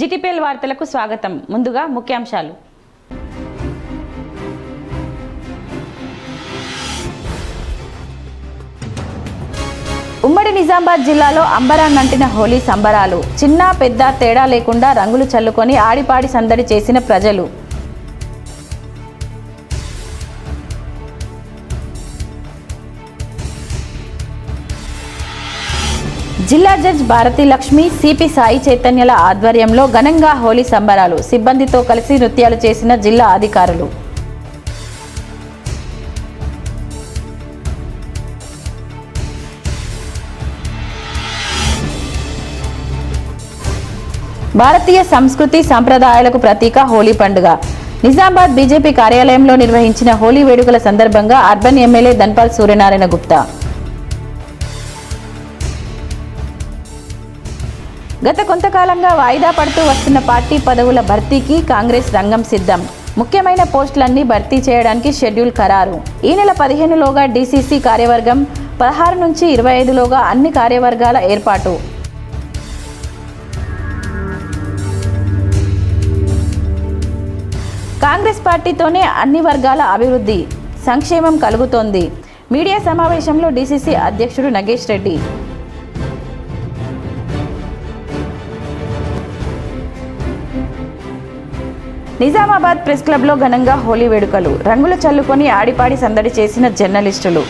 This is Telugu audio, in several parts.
జీటీపీఎల్ వార్తలకు స్వాగతం. ముందుగా ముఖ్యాంశాలు. ఉమ్మడి నిజామాబాద్ జిల్లాలో అంబరాన్నంటిన హోలీ సంబరాలు. చిన్న పెద్ద తేడా లేకుండా రంగులు చల్లుకొని ఆడిపాడి సందడి చేసిన ప్రజలు. జిల్లా జడ్జి భారతి లక్ష్మి, సిపి సాయి చైతన్యల ఆధ్వర్యంలో ఘనంగా హోలీ సంబరాలు. సిబ్బందితో కలిసి నృత్యాలు చేసిన జిల్లా అధికారులు. భారతీయ సంస్కృతి సంప్రదాయాలకు ప్రతీక హోలీ పండుగ. నిజామాబాద్ బీజేపీ కార్యాలయంలో నిర్వహించిన హోలీ వేడుకల సందర్భంగా అర్బన్ ఎమ్మెల్యే ధన్పాల్ సూర్యనారాయణ గుప్తా. గత కొంతకాలంగా వాయిదా పడుతూ వస్తున్న పార్టీ పదవుల భర్తీకి కాంగ్రెస్ రంగం సిద్ధం. ముఖ్యమైన పోస్టులన్నీ భర్తీ చేయడానికి షెడ్యూల్ ఖరారు. ఈ నెల 15లోగా డీసీసీ కార్యవర్గం, 16 నుంచి 25లోగా అన్ని కార్యవర్గాల ఏర్పాటు. కాంగ్రెస్ పార్టీతోనే అన్ని వర్గాల అభివృద్ధి, సంక్షేమం కలుగుతోంది. మీడియా సమావేశంలో డీసీసీ అధ్యక్షుడు నగేష్ రెడ్డి. నిజామాబాద్ ప్రెస్ క్లబ్లో ఘనంగా హోలీ వేడుకలు. రంగులు చల్లుకొని ఆడిపాడి సందడి చేసిన జర్నలిస్టులు.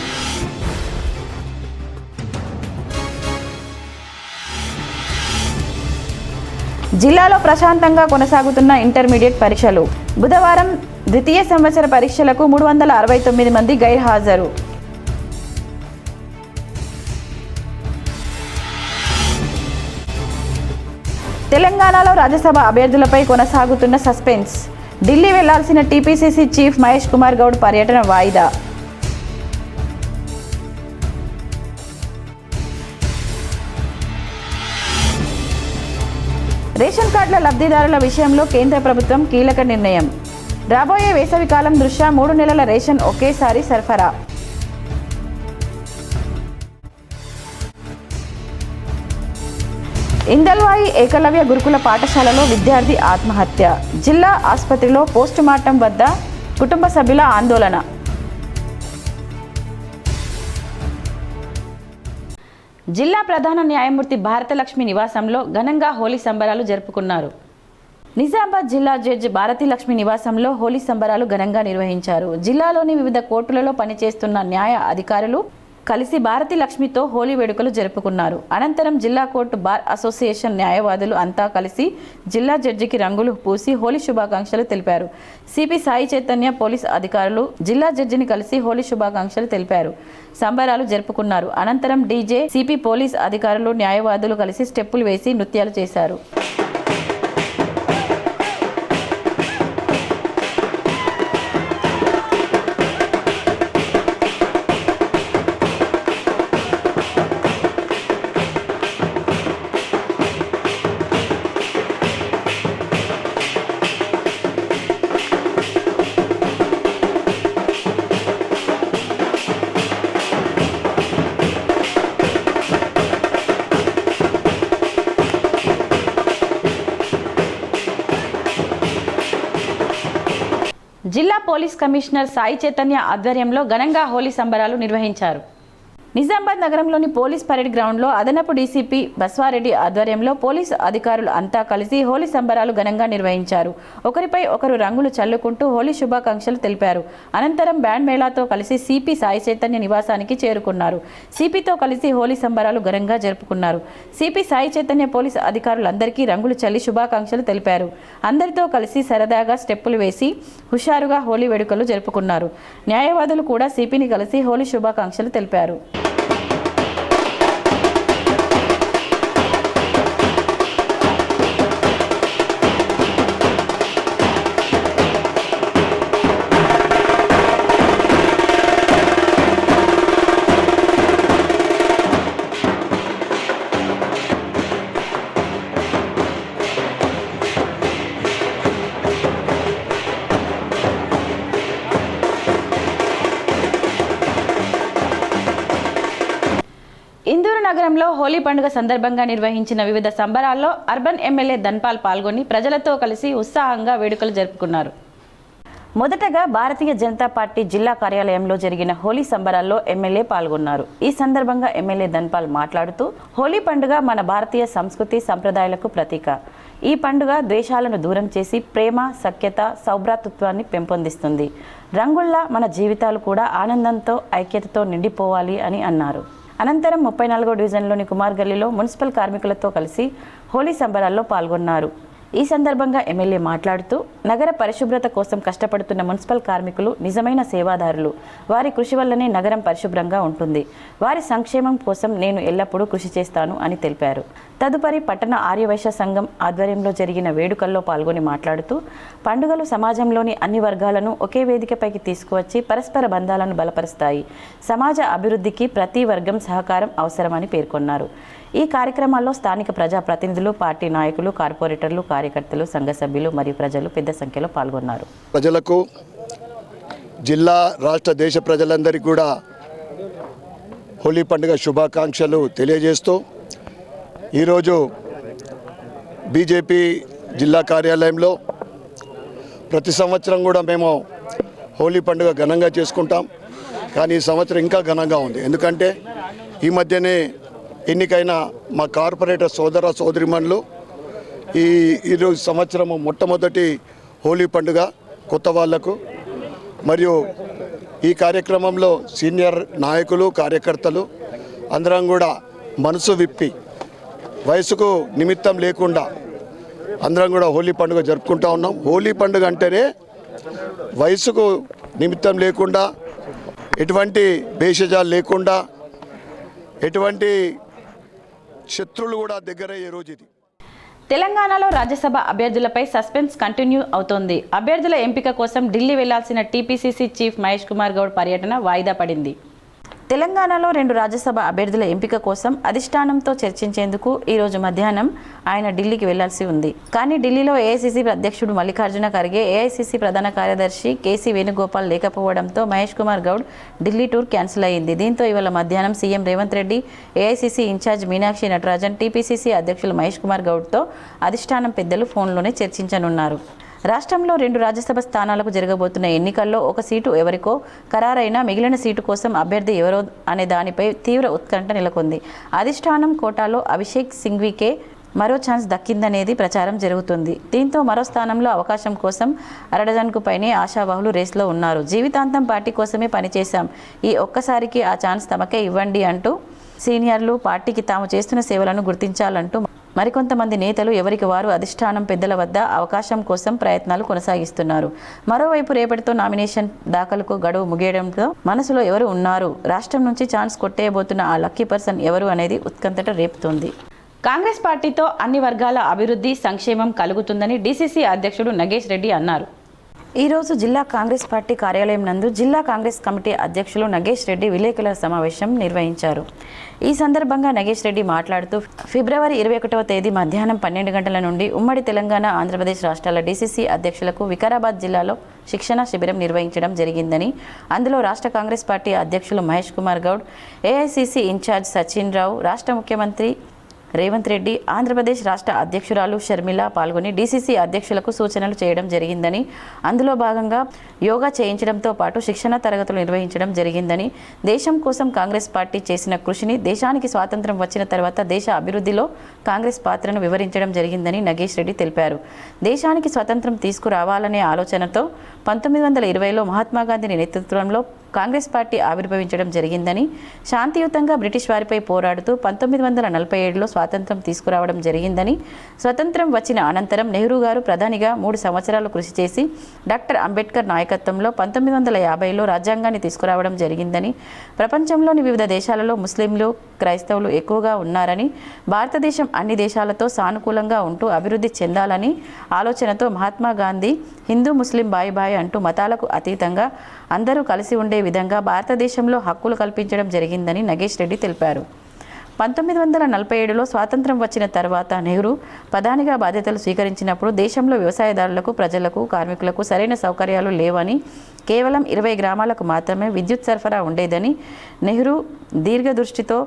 జిల్లాలో ప్రశాంతంగా కొనసాగుతున్న ఇంటర్మీడియట్ పరీక్షలు. బుధవారం ద్వితీయ సంవత్సర పరీక్షలకు 369 మంది గైర్హాజరు. తెలంగాణలో రాజ్యసభ అభ్యర్థులపై కొనసాగుతున్న సస్పెన్స్. ఢిల్లీ వెళ్లాల్సిన టీపీసీసీ చీఫ్ మహేష్ కుమార్ గౌడ్ పర్యటన వాయిదా. రేషన్ కార్డుల లబ్ధిదారుల విషయంలో కేంద్ర ప్రభుత్వం కీలక నిర్ణయం. రాబోయే వేసవికాలం దృష్ట్యా 3 నెలల రేషన్ ఒకేసారి సరఫరా. ఇందల్వాయి ఏకలవ్య గురుకుల పాఠశాలలో విద్యార్థి ఆత్మహత్య. జిల్లా ఆసుపత్రిలో పోస్టుమార్టం వద్ద కుటుంబ సభ్యుల ఆందోళన. జిల్లా ప్రధాన న్యాయమూర్తి భారతలక్ష్మి నివాసంలో ఘనంగా హోలీ సంబరాలు జరుపుకున్నారు. నిజామాబాద్ జిల్లా జడ్జి భారతి లక్ష్మి నివాసంలో హోలీ సంబరాలు ఘనంగా నిర్వహించారు. జిల్లాలోని వివిధ కోర్టులలో పనిచేస్తున్న న్యాయ అధికారులు కలిసి భారతి లక్ష్మితో హోలీ వేడుకలు జరుపుకున్నారు. అనంతరం జిల్లా కోర్టు బార్ అసోసియేషన్ న్యాయవాదులు అంతా కలిసి జిల్లా జడ్జికి రంగులు పూసి హోలీ శుభాకాంక్షలు తెలిపారు. సిపి సాయి చైతన్య పోలీస్ అధికారులు జిల్లా జడ్జిని కలిసి హోలీ శుభాకాంక్షలు తెలిపారు. సంబరాలు జరుపుకున్నారు. అనంతరం డీజే, సిపి పోలీస్ అధికారులు, న్యాయవాదులు కలిసి స్టెప్పులు వేసి నృత్యాలు చేశారు. జిల్లా పోలీస్ కమిషనర్ సాయి చైతన్య ఆధ్వర్యంలో ఘనంగా హోలీ సంబరాలు నిర్వహించారు. నిజామాబాద్ నగరంలోని పోలీస్ పరేడ్ గ్రౌండ్లో అదనపు డీసీపీ బస్వారెడ్డి ఆధ్వర్యంలో పోలీసు అధికారులు అంతా కలిసి హోలీ సంబరాలు ఘనంగా నిర్వహించారు. ఒకరిపై ఒకరు రంగులు చల్లుకుంటూ హోలీ శుభాకాంక్షలు తెలిపారు. అనంతరం బ్యాండ్ మేళాతో కలిసి సిపి సాయి చైతన్య నివాసానికి చేరుకున్నారు. సిపితో కలిసి హోలీ సంబరాలు ఘనంగా జరుపుకున్నారు. సిపి సాయి చైతన్య పోలీసు అధికారులందరికీ రంగులు చల్లి శుభాకాంక్షలు తెలిపారు. అందరితో కలిసి సరదాగా స్టెప్పులు వేసి హుషారుగా హోలీ వేడుకలు జరుపుకున్నారు. న్యాయవాదులు కూడా సిపిని కలిసి హోలీ శుభాకాంక్షలు తెలిపారు. ఇందూరు నగరంలో హోలీ పండుగ సందర్భంగా నిర్వహించిన వివిధ సంబరాల్లో అర్బన్ ఎమ్మెల్యే ధన్పాల్ పాల్గొని ప్రజలతో కలిసి ఉత్సాహంగా వేడుకలు జరుపుకున్నారు. మొదటగా భారతీయ జనతా పార్టీ జిల్లా కార్యాలయంలో జరిగిన హోలీ సంబరాల్లో ఎమ్మెల్యే పాల్గొన్నారు. ఈ సందర్భంగా ఎమ్మెల్యే ధన్పాల్ మాట్లాడుతూ, హోలీ పండుగ మన భారతీయ సంస్కృతి సంప్రదాయాలకు ప్రతీక. ఈ పండుగ ద్వేషాలను దూరం చేసి ప్రేమ, సఖ్యత, సౌభ్రాతృత్వాన్ని పెంపొందిస్తుంది. రంగుల్లా మన జీవితాలు కూడా ఆనందంతో, ఐక్యతతో నిండిపోవాలి అని అన్నారు. అనంతరం 34వ డివిజన్లోని కుమార్ గల్లీలో మున్సిపల్ కార్మికులతో కలిసి హోలీ సంబరాల్లో పాల్గొన్నారు. ఈ సందర్భంగా ఎమ్మెల్యే మాట్లాడుతూ, నగర పరిశుభ్రత కోసం కష్టపడుతున్న మున్సిపల్ కార్మికులు నిజమైన సేవాదారులు. వారి కృషి వల్లనే నగరం పరిశుభ్రంగా ఉంటుంది. వారి సంక్షేమం కోసం నేను ఎల్లప్పుడూ కృషి చేస్తాను అని తెలిపారు. తదుపరి పట్టణ ఆర్యవైశ్య సంఘం ఆధ్వర్యంలో జరిగిన వేడుకల్లో పాల్గొని మాట్లాడుతూ, పండుగలు సమాజంలోని అన్ని వర్గాలను ఒకే వేదికపైకి తీసుకువచ్చి పరస్పర బంధాలను బలపరుస్తాయి. సమాజ అభివృద్ధికి ప్రతి వర్గం సహకారం అవసరమని పేర్కొన్నారు. ఈ కార్యక్రమాల్లో స్థానిక ప్రజాప్రతినిధులు, పార్టీ నాయకులు, కార్పొరేటర్లు, కార్యకర్తలు, సంఘ సభ్యులు మరియు ప్రజలు పెద్ద సంఖ్యలో పాల్గొన్నారు. ప్రజలకు, జిల్లా, రాష్ట్ర, దేశ ప్రజలందరికీ కూడా హోలీ పండుగ శుభాకాంక్షలు తెలియజేస్తూ, ఈరోజు బీజేపీ జిల్లా కార్యాలయంలో ప్రతి సంవత్సరం కూడా మేము హోలీ పండుగ ఘనంగా చేసుకుంటాం. కానీ ఈ సంవత్సరం ఇంకా ఘనంగా ఉంది. ఎందుకంటే ఈ మధ్యనే ఎన్నికైన మా కార్పొరేటర్ సోదర సోదరిమణులు ఈరోజు సంవత్సరము మొట్టమొదటి హోలీ పండుగ కొత్త వాళ్లకు. మరియు ఈ కార్యక్రమంలో సీనియర్ నాయకులు, కార్యకర్తలు అందరం కూడా మనసు విప్పి, వయసుకు నిమిత్తం లేకుండా అందరం కూడా హోలీ పండుగ జరుపుకుంటా ఉన్నాం. హోలీ పండుగ అంటేనే వయసుకు నిమిత్తం లేకుండా, ఎటువంటి భేషజాలు లేకుండా, ఎటువంటి శత్రువులు కూడా దగ్గరయ్యే రోజు ఇది. తెలంగాణలో రాజ్యసభ అభ్యర్థులపై సస్పెన్స్ కంటిన్యూ అవుతోంది. అభ్యర్థుల ఎంపిక కోసం ఢిల్లీ వెళ్లాల్సిన టీపీసీసీ చీఫ్ మహేష్ కుమార్ గౌడ్ పర్యటన వాయిదా పడింది. తెలంగాణలో 2 రాజ్యసభ అభ్యర్థుల ఎంపిక కోసం అధిష్టానంతో చర్చించేందుకు ఈరోజు మధ్యాహ్నం ఆయన ఢిల్లీకి వెళ్లాల్సి ఉంది. కానీ ఢిల్లీలో ఏఐసీసీ అధ్యక్షుడు మల్లికార్జున ఖర్గే, ఏఐసీసీ ప్రధాన కార్యదర్శి కేసీ వేణుగోపాల్ లేకపోవడంతో మహేష్ కుమార్ గౌడ్ ఢిల్లీ టూర్ క్యాన్సిల్ అయింది. దీంతో ఇవాళ మధ్యాహ్నం CM Revanth Reddy, AICC incharge Meenakshi Natarajan, TPCC అధ్యక్షులు మహేష్ కుమార్ గౌడ్తో అధిష్టానం పెద్దలు ఫోన్లోనే చర్చించనున్నారు. రాష్ట్రంలో 2 రాజ్యసభ స్థానాలకు జరగబోతున్న ఎన్నికల్లో ఒక సీటు ఎవరికో ఖరారైనా మిగిలిన సీటు కోసం అభ్యర్థి ఎవరో అనే దానిపై తీవ్ర ఉత్కంఠ నెలకొంది. అధిష్టానం కోటాలో అభిషేక్ సింఘ్వీకే మరో ఛాన్స్ దక్కిందనేది ప్రచారం జరుగుతుంది. దీంతో మరో స్థానంలో అవకాశం కోసం అరడజన్కు పైనే ఆశావాహులు రేస్లో ఉన్నారు. జీవితాంతం పార్టీ కోసమే పనిచేశాం, ఈ ఒక్కసారికి ఆ ఛాన్స్ తమకే ఇవ్వండి అంటూ సీనియర్లు పార్టీకి తాము చేస్తున్న సేవలను గుర్తించాలంటూ మరికొంతమంది నేతలు ఎవరికి వారు అధిష్టానం పెద్దల వద్ద అవకాశం కోసం ప్రయత్నాలు కొనసాగిస్తున్నారు. మరోవైపు రేపటితో నామినేషన్ దాఖలుకు గడువు ముగియడంతో మనసులో ఎవరు ఉన్నారు, రాష్ట్రం నుంచి ఛాన్స్ కొట్టేయబోతున్న ఆ లక్కీ పర్సన్ ఎవరు అనేది ఉత్కంఠట రేపుతోంది. కాంగ్రెస్ పార్టీతో అన్ని వర్గాల అభివృద్ధి, సంక్షేమం కలుగుతుందని డీసీసీ అధ్యక్షుడు నగేష్ రెడ్డి అన్నారు. ఈరోజు జిల్లా కాంగ్రెస్ పార్టీ కార్యాలయం నందు జిల్లా కాంగ్రెస్ కమిటీ అధ్యక్షులు నగేష్ రెడ్డి విలేకరుల సమావేశం నిర్వహించారు. ఈ సందర్భంగా నగేష్ రెడ్డి మాట్లాడుతూ, ఫిబ్రవరి 21వ తేదీ మధ్యాహ్నం 12 గంటల నుండి ఉమ్మడి తెలంగాణ, ఆంధ్రప్రదేశ్ రాష్ట్రాల డీసీసీ అధ్యక్షులకు వికారాబాద్ జిల్లాలో శిక్షణ శిబిరం నిర్వహించడం జరిగిందని, అందులో రాష్ట్ర కాంగ్రెస్ పార్టీ అధ్యక్షులు మహేష్ కుమార్ గౌడ్, ఏఐసీసీ ఇన్ఛార్జ్ సచిన్ రావు, రాష్ట్ర ముఖ్యమంత్రి రేవంత్ రెడ్డి, ఆంధ్రప్రదేశ్ రాష్ట్ర అధ్యక్షురాలు షర్మిల పాల్గొని డీసీసీ అధ్యక్షులకు సూచనలు చేయడం జరిగిందని, అందులో భాగంగా యోగా చేయించడంతో పాటు శిక్షణ తరగతులు నిర్వహించడం జరిగిందని, దేశం కోసం కాంగ్రెస్ పార్టీ చేసిన కృషిని, దేశానికి స్వాతంత్రం వచ్చిన తర్వాత దేశ అభివృద్ధిలో కాంగ్రెస్ పాత్రను వివరించడం జరిగిందని నగేష్ రెడ్డి తెలిపారు. దేశానికి స్వాతంత్రం తీసుకురావాలనే ఆలోచనతో 1920లో మహాత్మాగాంధీ నేతృత్వంలో కాంగ్రెస్ పార్టీ ఆవిర్భవించడం జరిగిందని, శాంతియుతంగా బ్రిటిష్ వారిపై పోరాడుతూ 1947లో స్వాతంత్రం తీసుకురావడం జరిగిందని, స్వతంత్రం వచ్చిన అనంతరం నెహ్రూ గారు ప్రధానిగా 3 సంవత్సరాలు కృషి చేసి డాక్టర్ అంబేద్కర్ నాయకత్వంలో 1950లో రాజ్యాంగాన్ని తీసుకురావడం జరిగిందని, ప్రపంచంలోని వివిధ దేశాలలో ముస్లింలు, క్రైస్తవులు ఎక్కువగా ఉన్నారని, భారతదేశం అన్ని దేశాలతో సానుకూలంగా ఉంటూ అభివృద్ధి చెందాలని ఆలోచనతో మహాత్మా గాంధీ హిందూ ముస్లిం బాయ్ అంటూ మతాలకు అతీతంగా అందరూ కలిసి ఉండే విధంగా భారతదేశంలో హక్కులు కల్పించడం జరిగిందని నగేష్ రెడ్డి తెలిపారు. 1947లో స్వాతంత్రం వచ్చిన తర్వాత నెహ్రూ ప్రధానిగా బాధ్యతలు స్వీకరించినప్పుడు దేశంలో వ్యవసాయదారులకు, ప్రజలకు, కార్మికులకు సరైన సౌకర్యాలు లేవని, కేవలం 20 గ్రామాలకు మాత్రమే విద్యుత్ సరఫరా ఉండేదని, నెహ్రూ దీర్ఘదృష్టితో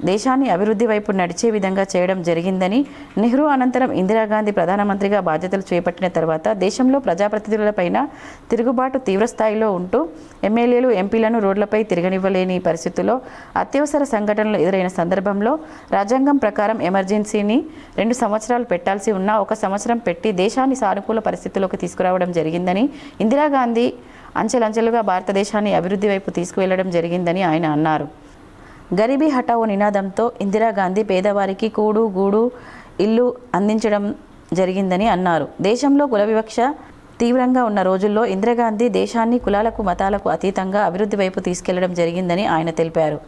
దేశాన్ని అభివృద్ధి వైపు నడిచే విధంగా చేయడం జరిగిందని, నెహ్రూ అనంతరం ఇందిరాగాంధీ ప్రధానమంత్రిగా బాధ్యతలు చేపట్టిన తర్వాత దేశంలో ప్రజాప్రతినిధులపైన తిరుగుబాటు తీవ్రస్థాయిలో ఉంటూ ఎమ్మెల్యేలు ఎంపీలను రోడ్లపై తిరగనివ్వలేని పరిస్థితుల్లో అత్యవసర సంఘటనలు ఎదురైన సందర్భంలో రాజ్యాంగం ప్రకారం ఎమర్జెన్సీని 2 సంవత్సరాలు పెట్టాల్సి ఉన్నా 1 సంవత్సరం పెట్టి దేశాన్ని సానుకూల పరిస్థితుల్లోకి తీసుకురావడం జరిగిందని, ఇందిరాగాంధీ అంచెలంచెలుగా భారతదేశాన్ని అభివృద్ధి వైపు తీసుకువెళ్లడం జరిగిందని ఆయన అన్నారు. గరీబీ హఠావో నినాదంతో ఇందిరాగాంధీ పేదవారికి కూడు గూడు ఇల్లు అందించడం జరిగిందని అన్నారు. దేశంలో కుల వివక్ష తీవ్రంగా ఉన్న రోజుల్లో ఇందిరాగాంధీ దేశాన్ని కులాలకు మతాలకు అతీతంగా అభివృద్ధి వైపు తీసుకెళ్లడం జరిగిందని ఆయన తెలిపారు.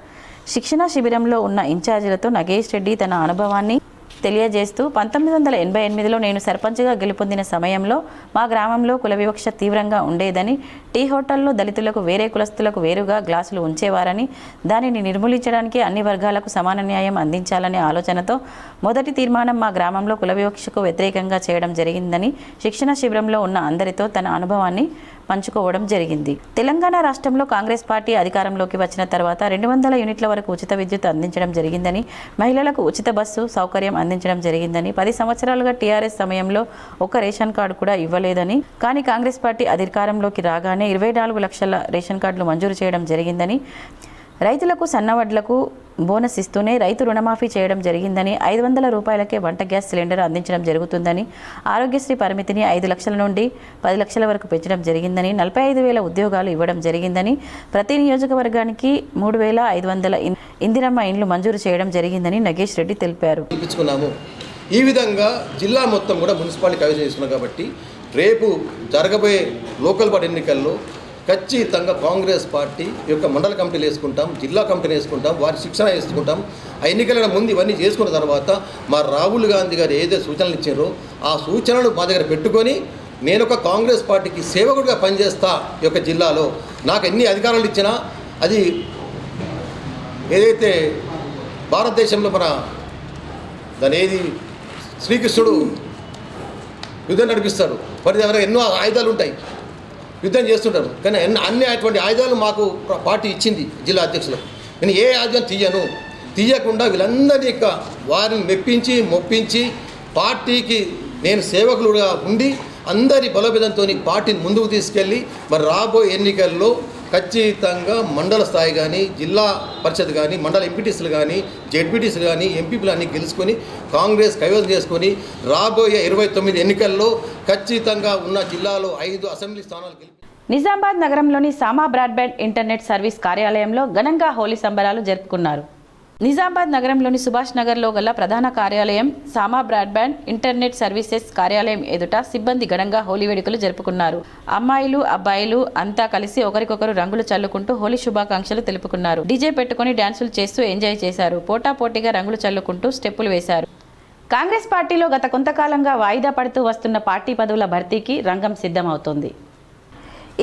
శిక్షణా శిబిరంలో ఉన్న ఇన్ఛార్జీలతో నగేష్ రెడ్డి తన అనుభవాన్ని తెలియజేస్తూ 1988లో నేను సర్పంచ్గా గెలుపొందిన సమయంలో మా గ్రామంలో కుల వివక్ష తీవ్రంగా ఉండేదని, టీ హోటల్లో దళితులకు వేరే కులస్తులకు వేరుగా గ్లాసులు ఉంచేవారని, దానిని నిర్మూలించడానికి అన్ని వర్గాలకు సమాన న్యాయం అందించాలనే ఆలోచనతో మొదటి తీర్మానం మా గ్రామంలో కుల వివక్షకు వ్యతిరేకంగా చేయడం జరిగిందని శిక్షణ శిబిరంలో ఉన్న అందరితో తన అనుభవాన్ని పంచుకోవడం జరిగింది. తెలంగాణ రాష్ట్రంలో కాంగ్రెస్ పార్టీ అధికారంలోకి వచ్చిన తర్వాత 200 యూనిట్ల వరకు ఉచిత విద్యుత్ అందించడం జరిగిందని, మహిళలకు ఉచిత బస్సు సౌకర్యం అందించడం జరిగిందని, 10 సంవత్సరాలుగా టీఆర్ఎస్ సమయంలో ఒక్క రేషన్ కార్డు కూడా ఇవ్వలేదని, కానీ కాంగ్రెస్ పార్టీ అధికారంలోకి రాగానే 24 లక్షల రేషన్ కార్డులు మంజూరు చేయడం జరిగిందని, రైతులకు సన్నవడ్లకు బోనస్ ఇస్తూనే రైతు రుణమాఫీ చేయడం జరిగిందని, 500 రూపాయలకే వంట గ్యాస్ సిలిండర్ అందించడం జరుగుతుందని, ఆరోగ్యశ్రీ పరిమితిని 5 లక్షల నుండి 10 లక్షల వరకు పెంచడం జరిగిందని, 45,000 ఉద్యోగాలు ఇవ్వడం జరిగిందని, ప్రతి నియోజకవర్గానికి 3,500 ఇందిరమ్మ ఇండ్లు మంజూరు చేయడం జరిగిందని నగేష్ రెడ్డి తెలిపారు. ఈ విధంగా జిల్లా మొత్తం కూడా మున్సిపాలిటీ కైవసం చేసుకున్నాం కాబట్టి రేపు జరగబోయే లోకల్ బాడీ ఎన్నికల్లో ఖచ్చితంగా కాంగ్రెస్ పార్టీ యొక్క మండల కమిటీలు వేసుకుంటాం, జిల్లా కమిటీలు వేసుకుంటాం, వారి శిక్షణ వేసుకుంటాం. ఆ ఎన్నికల ముందు ఇవన్నీ చేసుకున్న తర్వాత మా రాహుల్ గాంధీ గారు ఏదైతే సూచనలు ఇచ్చారో ఆ సూచనలు మా దగ్గర పెట్టుకొని నేను ఒక కాంగ్రెస్ పార్టీకి సేవకుడిగా పనిచేస్తా. ఈ యొక్క జిల్లాలో నాకు ఎన్ని అధికారాలు ఇచ్చినా అది ఏదైతే భారతదేశంలో మన దాని ఏది శ్రీకృష్ణుడు యుద్ధం నడిపిస్తాడు, వారి దగ్గర ఎన్నో ఆయుధాలు ఉంటాయి, యుద్ధం చేస్తుంటారు. కానీ అన్ని అటువంటి ఆయుధాలు మాకు పార్టీ ఇచ్చింది జిల్లా అధ్యక్షులు. నేను ఏ ఆయుధం తీయకుండా వీళ్ళందరినీ వారిని మొప్పించి పార్టీకి నేను సేవకులుగా ఉండి అందరి బలోపేతంతో పార్టీని ముందుకు తీసుకెళ్ళి మరి రాబోయే ఎన్నికల్లో ఖచ్చితంగా మండల స్థాయి కానీ, జిల్లా పరిషత్ కానీ, మండల ఎంపీటీసీలు కానీ, జెడ్పీటీసీలు కానీ, ఎంపీపీలు అన్నీ గెలుచుకొని కాంగ్రెస్ కైవసం చేసుకొని రాబోయే 29 ఎన్నికల్లో ఖచ్చితంగా ఉన్న జిల్లాలో 5 అసెంబ్లీ స్థానాలు గెలిపి. నిజామాబాద్ నగరంలోని సామా బ్రాడ్బ్యాండ్ ఇంటర్నెట్ సర్వీస్ కార్యాలయంలో ఘనంగా హోలీ సంబరాలు జరుపుకున్నారు. నిజామాబాద్ నగరంలోని సుభాష్ నగర్లో గల ప్రధాన కార్యాలయం సామా బ్రాడ్బ్యాండ్ ఇంటర్నెట్ సర్వీసెస్ కార్యాలయం ఎదుట సిబ్బంది ఘనంగా హోలీ వేడుకలు జరుపుకున్నారు. అమ్మాయిలు అబ్బాయిలు అంతా కలిసి ఒకరికొకరు రంగులు చల్లుకుంటూ హోలీ శుభాకాంక్షలు తెలుపుకున్నారు. డీజే పెట్టుకుని డ్యాన్సులు చేస్తూ ఎంజాయ్ చేశారు. పోటాపోటీగా రంగులు చల్లుకుంటూ స్టెప్పులు వేశారు. కాంగ్రెస్ పార్టీలో గత కొంతకాలంగా వాయిదా పడుతూ వస్తున్న పార్టీ పదవుల భర్తీకి రంగం సిద్ధమవుతోంది.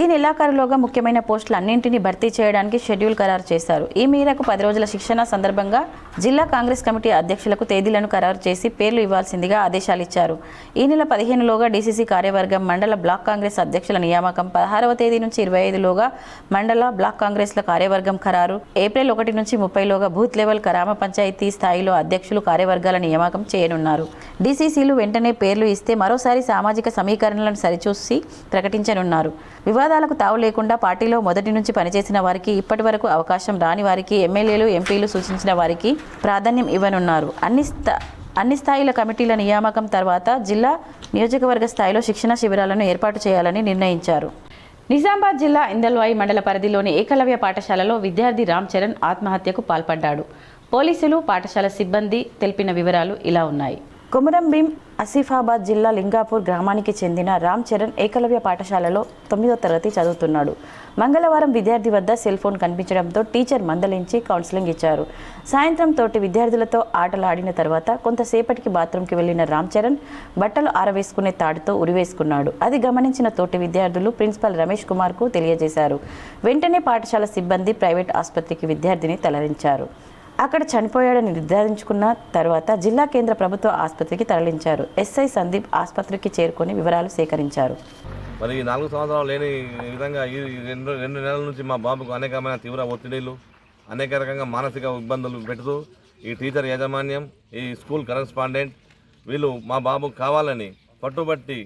ఈ నెలాఖరులోగా ముఖ్యమైన పోస్టులు అన్నింటినీ భర్తీ చేయడానికి షెడ్యూల్ ఖరారు చేశారు. ఈ మేరకు 10 రోజుల శిక్షణ సందర్భంగా జిల్లా కాంగ్రెస్ కమిటీ అధ్యక్షులకు తేదీలను ఖరారు చేసి పేర్లు ఇవ్వాల్సిందిగా ఆదేశాలు ఇచ్చారు. ఈ నెల 15లోగా డీసీసీ కార్యవర్గం, మండల బ్లాక్ కాంగ్రెస్ అధ్యక్షుల నియామకం, 16వ తేదీ నుంచి 25లోగా మండల బ్లాక్ కాంగ్రెస్ల కార్యవర్గం ఖరారు, ఏప్రిల్ 1 నుంచి 30లోగా బూత్ లెవెల్ గ్రామ పంచాయతీ స్థాయిలో అధ్యక్షులు కార్యవర్గాల నియామకం చేయనున్నారు. డీసీసీలు వెంటనే పేర్లు ఇస్తే మరోసారి సామాజిక సమీకరణలను సరిచూసి ప్రకటించనున్నారు. వివాదాలకు తావు లేకుండా పార్టీలో మొదటి నుంచి పనిచేసిన వారికి, ఇప్పటి వరకు అవకాశం రాని వారికి, ఎమ్మెల్యేలు ఎంపీలు సూచించిన వారికి ప్రాధాన్యం ఇవ్వనున్నారు. అన్ని స్థాయిల కమిటీల నియామకం తర్వాత జిల్లా నియోజకవర్గ స్థాయిలో శిక్షణ శిబిరాలను ఏర్పాటు చేయాలని నిర్ణయించారు. నిజామాబాద్ జిల్లా ఇందల్వాయి మండల పరిధిలోని ఏకలవ్య పాఠశాలలో విద్యార్థి రామ్ చరణ్ ఆత్మహత్యకు పాల్పడ్డాడు. పోలీసులు, పాఠశాల సిబ్బంది తెలిపిన వివరాలు ఇలా ఉన్నాయి. కొమురం భీం ఆసిఫాబాద్ జిల్లా లింగాపూర్ గ్రామానికి చెందిన రామ్ చరణ్ ఏకలవ్య పాఠశాలలో 9వ తరగతి చదువుతున్నాడు. మంగళవారం విద్యార్థి వద్ద సెల్ ఫోన్ కనిపించడంతో టీచర్ మందలించి కౌన్సిలింగ్ ఇచ్చారు. సాయంత్రం తోటి విద్యార్థులతో ఆటలు ఆడిన తర్వాత కొంతసేపటికి బాత్రూంకి వెళ్లిన రామ్ చరణ్ బట్టలు ఆరవేసుకునే తాడుతో ఉరివేసుకున్నాడు. అది గమనించిన తోటి విద్యార్థులు ప్రిన్సిపల్ రమేష్ కుమార్కు తెలియజేశారు. వెంటనే పాఠశాల సిబ్బంది ప్రైవేట్ ఆసుపత్రికి విద్యార్థిని తరలించారు. అక్కడ చనిపోయాడని నిర్ధారించుకున్న తర్వాత జిల్లా కేంద్ర ప్రభుత్వ ఆసుపత్రికి తరలించారు. ఎస్ఐ సందీప్ ఆసుపత్రికి చేరుకొని వివరాలు సేకరించారు. మరి 4 సంవత్సరాలు లేని విధంగా ఈ రెండు నెలల నుంచి మా బాబుకు అనేకమైన తీవ్ర ఒత్తిడిలు, అనేక రకంగా మానసిక ఇబ్బందులు పెడుతూ ఈ టీచర్ యాజమాన్యం, ఈ స్కూల్ కరెస్పాండెంట్ వీళ్ళు మా బాబుకు కావాలని పట్టుబట్టి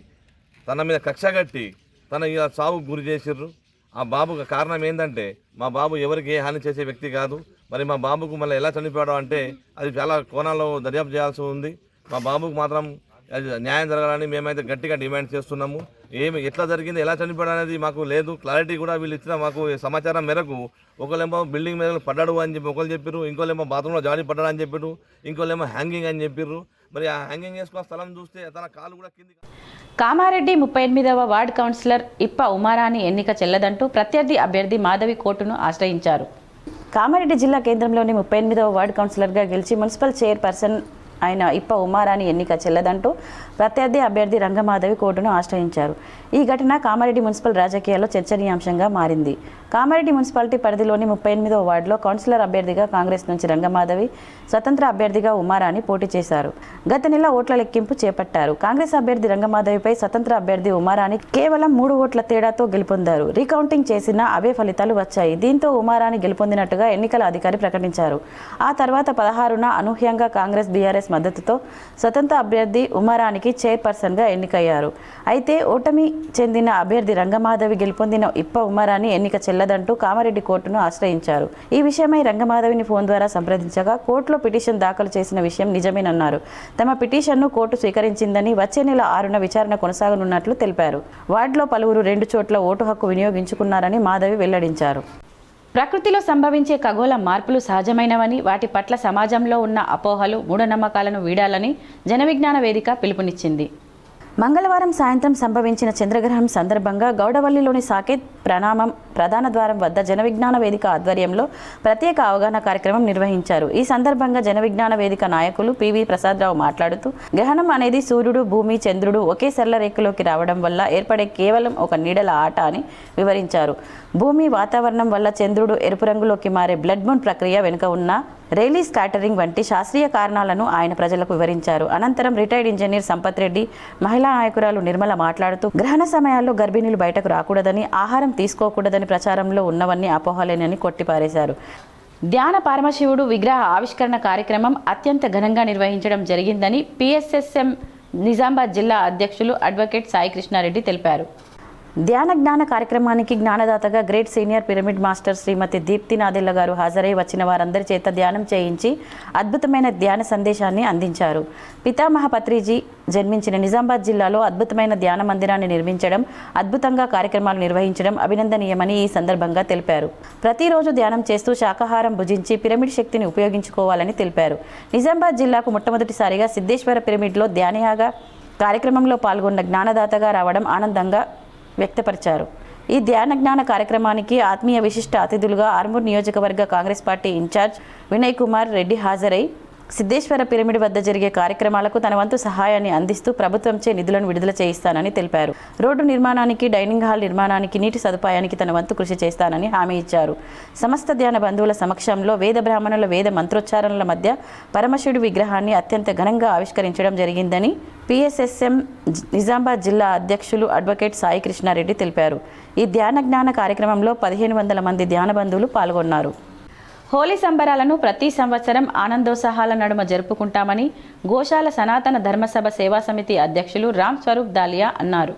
తన మీద కక్ష కట్టి తన ఇలా సావుకు గురి చేసిర్రు. ఆ బాబుకు కారణం ఏంటంటే మా బాబు ఎవరికి ఏ హాని చేసే వ్యక్తి కాదు. మరి మా బాబుకు మళ్ళీ ఎలా చనిపోయాడో అంటే అది చాలా కోణాల్లో దర్యాప్తు చేయాల్సి ఉంది. మా బాబుకు మాత్రం అది న్యాయం జరగాలని మేమైతే గట్టిగా డిమాండ్ చేస్తున్నాము. ఎట్లా జరిగింది, ఎలా చనిపోయాడు అనేది మాకు లేదు క్లారిటీ. కూడా వీళ్ళు ఇచ్చిన మాకు సమాచారం మేరకు ఒకళ్ళేమో బిల్డింగ్ మీద పడ్డాడు అని చెప్పి ఒకళ్ళు చెప్పారు, ఇంకోళ్ళేమో బాత్రూంలో జాడి పడ్డాడు అని చెప్పారు, ఇంకోళ్ళేమో హ్యాంగింగ్ అని చెప్పారు. మరి ఆ హ్యాంగింగ్ చేసుకున్న స్థలం చూస్తే తన కాలు కూడా కింది. కామారెడ్డి 38వ వార్డు కౌన్సిలర్ ఇప్ప ఉమారాణి ఎన్నిక చెల్లదంటూ ప్రత్యర్థి అభ్యర్థి మాధవి కోర్టును ఆశ్రయించారు. కామారెడ్డి జిల్లా కేంద్రంలోని 38వ వార్డు కౌన్సిలర్గా గెలిచి మున్సిపల్ చైర్పర్సన్ అయిన ఇప్ప ఉమారాణి ఎన్నిక చెల్లదంటూ ప్రత్యర్థి అభ్యర్థి రంగమాధవి కోర్టును ఆశ్రయించారు. ఈ ఘటన కామారెడ్డి మున్సిపల్ రాజకీయాల్లో చర్చనీయాంశంగా మారింది. కామారెడ్డి మున్సిపాలిటీ పరిధిలోని 38వ వార్డులో కౌన్సిలర్ అభ్యర్థిగా కాంగ్రెస్ నుంచి రంగమాధవి, స్వతంత్ర అభ్యర్థిగా ఉమారాణి పోటీ చేశారు. గత నెల ఓట్ల లెక్కింపు చేపట్టారు. కాంగ్రెస్ అభ్యర్థి రంగమాధవిపై స్వతంత్ర అభ్యర్థి ఉమారాణి కేవలం 3 ఓట్ల తేడాతో గెలుపొందారు. రీకౌంటింగ్ చేసినా అవే ఫలితాలు వచ్చాయి. దీంతో ఉమారాణి గెలుపొందినట్టుగా ఎన్నికల అధికారి ప్రకటించారు. ఆ తర్వాత 16న అనూహ్యంగా కాంగ్రెస్ బీఆర్ఎస్ మద్దతుతో స్వతంత్ర అభ్యర్థి ఉమారానికి చైర్పర్సన్గా ఎన్నికయ్యారు. అయితే ఓటమి చెందిన అభ్యర్థి రంగమాధవి గెలుపొందిన ఇప్ప ఉమారాన్ని ఎన్నిక చెల్లదంటూ కామారెడ్డి కోర్టును ఆశ్రయించారు. ఈ విషయమై రంగమాధవిని ఫోన్ ద్వారా సంప్రదించగా కోర్టులో పిటిషన్ దాఖలు చేసిన విషయం నిజమేనన్నారు. తమ పిటిషన్ను కోర్టు స్వీకరించిందని, వచ్చే నెల 6న విచారణ కొనసాగనున్నట్లు తెలిపారు. వార్డులో పలువురు 2 చోట్ల ఓటు హక్కు వినియోగించుకున్నారని మాధవి వెల్లడించారు. ప్రకృతిలో సంభవించే ఖగోళ మార్పులు సహజమైనవని, వాటి పట్ల సమాజంలో ఉన్న అపోహలు, మూఢనమ్మకాలను వీడాలని జనవిజ్ఞాన వేదిక పిలుపునిచ్చింది. మంగళవారం సాయంత్రం సంభవించిన చంద్రగ్రహణం సందర్భంగా గౌడవల్లిలోని సాకేత్ ప్రణామం ప్రధాన ద్వారం వద్ద జనవిజ్ఞాన వేదిక ఆధ్వర్యంలో ప్రత్యేక అవగాహన కార్యక్రమం నిర్వహించారు. ఈ సందర్భంగా జనవిజ్ఞాన వేదిక నాయకులు పివి ప్రసాదరావు మాట్లాడుతూ, గ్రహణం అనేది సూర్యుడు, భూమి, చంద్రుడు ఒకే సరళ రేఖలోకి రావడం వల్ల ఏర్పడే కేవలం ఒక నీడల ఆట అని వివరించారు. భూమి వాతావరణం వల్ల చంద్రుడు ఎరుపు రంగులోకి మారే బ్లడ్ మూన్ ప్రక్రియ వెనుక ఉన్న రైలీ స్కాటరింగ్ వంటి శాస్త్రీయ కారణాలను ఆయన ప్రజలకు వివరించారు. అనంతరం రిటైర్డ్ ఇంజనీర్ సంపత్ రెడ్డి, మహిళా నాయకురాలు నిర్మల మాట్లాడుతూ, గ్రహణ సమయాల్లో గర్భిణీలు బయటకు రాకూడదని, ఆహారం తీసుకోకూడదని ప్రచారంలో ఉన్నవన్నీ అపోహలేనని కొట్టిపారేశారు. ధ్యాన పరమశివుడు విగ్రహ ఆవిష్కరణ కార్యక్రమం అత్యంత ఘనంగా నిర్వహించడం జరిగిందని PSSM నిజామాబాద్ జిల్లా అధ్యక్షులు అడ్వకేట్ సాయి కృష్ణారెడ్డి తెలిపారు. ధ్యాన జ్ఞాన కార్యక్రమానికి జ్ఞానదాతగా గ్రేట్ సీనియర్ పిరమిడ్ మాస్టర్ శ్రీమతి దీప్తి నాదెళ్ల గారు హాజరై వచ్చిన వారందరి చేత ధ్యానం చేయించి అద్భుతమైన ధ్యాన సందేశాన్ని అందించారు. పితామహ పత్రిజీ జన్మించిన నిజామాబాద్ జిల్లాలో అద్భుతమైన ధ్యాన మందిరాన్ని నిర్మించడం, అద్భుతంగా కార్యక్రమాలు నిర్వహించడం అభినందనీయమని ఈ సందర్భంగా తెలిపారు. ప్రతిరోజు ధ్యానం చేస్తూ శాకాహారం భుజించి పిరమిడ్ శక్తిని ఉపయోగించుకోవాలని తెలిపారు. నిజామాబాద్ జిల్లాకు మొట్టమొదటిసారిగా సిద్ధేశ్వర పిరమిడ్లో ధ్యానయాగ కార్యక్రమంలో పాల్గొన్న జ్ఞానదాతగా రావడం ఆనందంగా వ్యక్తపరిచారు. ఈ ధ్యాన జ్ఞాన కార్యక్రమానికి ఆత్మీయ విశిష్ట అతిథులుగా ఆర్మూర్ నియోజకవర్గ కాంగ్రెస్ పార్టీ ఇన్ఛార్జ్ వినయ్ కుమార్ రెడ్డి హాజరై సిద్ధేశ్వర పిరమిడ్ వద్ద జరిగే కార్యక్రమాలకు తన వంతు సహాయాన్ని అందిస్తూ ప్రభుత్వంచే నిధులను విడుదల చేయిస్తానని తెలిపారు. రోడ్డు నిర్మాణానికి, డైనింగ్ హాల్ నిర్మాణానికి, నీటి సదుపాయానికి తన వంతు కృషి చేస్తానని హామీ ఇచ్చారు. సమస్త ధ్యాన బంధువుల సమక్షంలో వేద బ్రాహ్మణుల వేద మంత్రోచ్చారణల మధ్య పరమశివుడి విగ్రహాన్ని అత్యంత ఘనంగా ఆవిష్కరించడం జరిగిందని PSSM నిజామాబాద్ జిల్లా అధ్యక్షులు అడ్వకేట్ సాయి కృష్ణారెడ్డి తెలిపారు. ఈ ధ్యాన జ్ఞాన కార్యక్రమంలో 1500 మంది ధ్యాన బంధువులు పాల్గొన్నారు. హోలీ సంబరాలను ప్రతి సంవత్సరం ఆనందోత్సాహాల నడుమ జరుపుకుంటామని గోశాల సనాతన ధర్మసభ సేవా సమితి అధ్యక్షులు రామ్ స్వరూప్ దాలియా అన్నారు.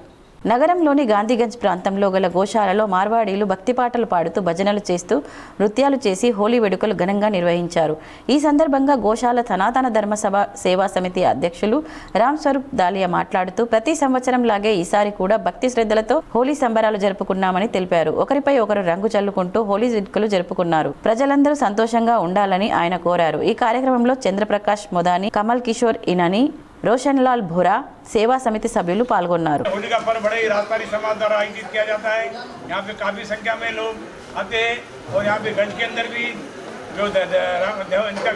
నగరంలోని గాంధీగంజ్ ప్రాంతంలో గల గోశాలలో మార్వాడీలు భక్తి పాటలు పాడుతూ భజనలు చేస్తూ నృత్యాలు చేసి హోలీ వేడుకలు ఘనంగా నిర్వహించారు. ఈ సందర్భంగా గోశాల సనాతన ధర్మసభ సేవా సమితి అధ్యక్షులు రామ్ స్వరూప్ దాలియా మాట్లాడుతూ, ప్రతి సంవత్సరం లాగే ఈసారి కూడా భక్తి శ్రద్ధలతో హోలీ సంబరాలు జరుపుకున్నామని తెలిపారు. ఒకరిపై ఒకరు రంగు చల్లుకుంటూ హోలీ వేడుకలు జరుపుకున్నారు. ప్రజలందరూ సంతోషంగా ఉండాలని ఆయన కోరారు. ఈ కార్యక్రమంలో చంద్రప్రకాష్ మొదాని, కమల్ కిషోర్ ఇనాని, रोशन लाल भोरा सेवा समिति सभ्युలు పాల్గొన్నారు. होली का पर्व बड़े राजस्थानी समाज द्वारा आयोजित किया जाता है. यहाँ पे काफ़ी संख्या में लोग आते हैं और यहाँ पे गंज के अंदर भी जो इनका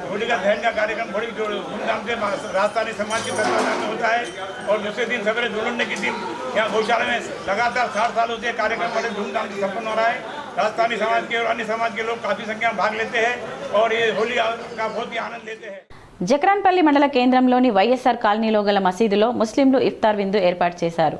होली का दहन का कार्यक्रम बड़ी धूमधाम से राजस्थानी समाज के तत्वाधान में होता है. और दूसरे दिन सवेरे धुलंडे के दिन यहाँ गौशाला में लगातार 60 सालों से कार्यक्रम बड़े धूमधाम से संपन्न हो रहा है. राजस्थानी समाज के और अन्य समाज के लोग काफ़ी संख्या में भाग लेते हैं और ये होली का बहुत ही आनंद लेते हैं. జక్రాన్పల్లి మండల కేంద్రంలోని వైఎస్ఆర్ కాలనీలో గల మసీదులో ముస్లింలు ఇఫ్తార్ విందు ఏర్పాటు చేశారు.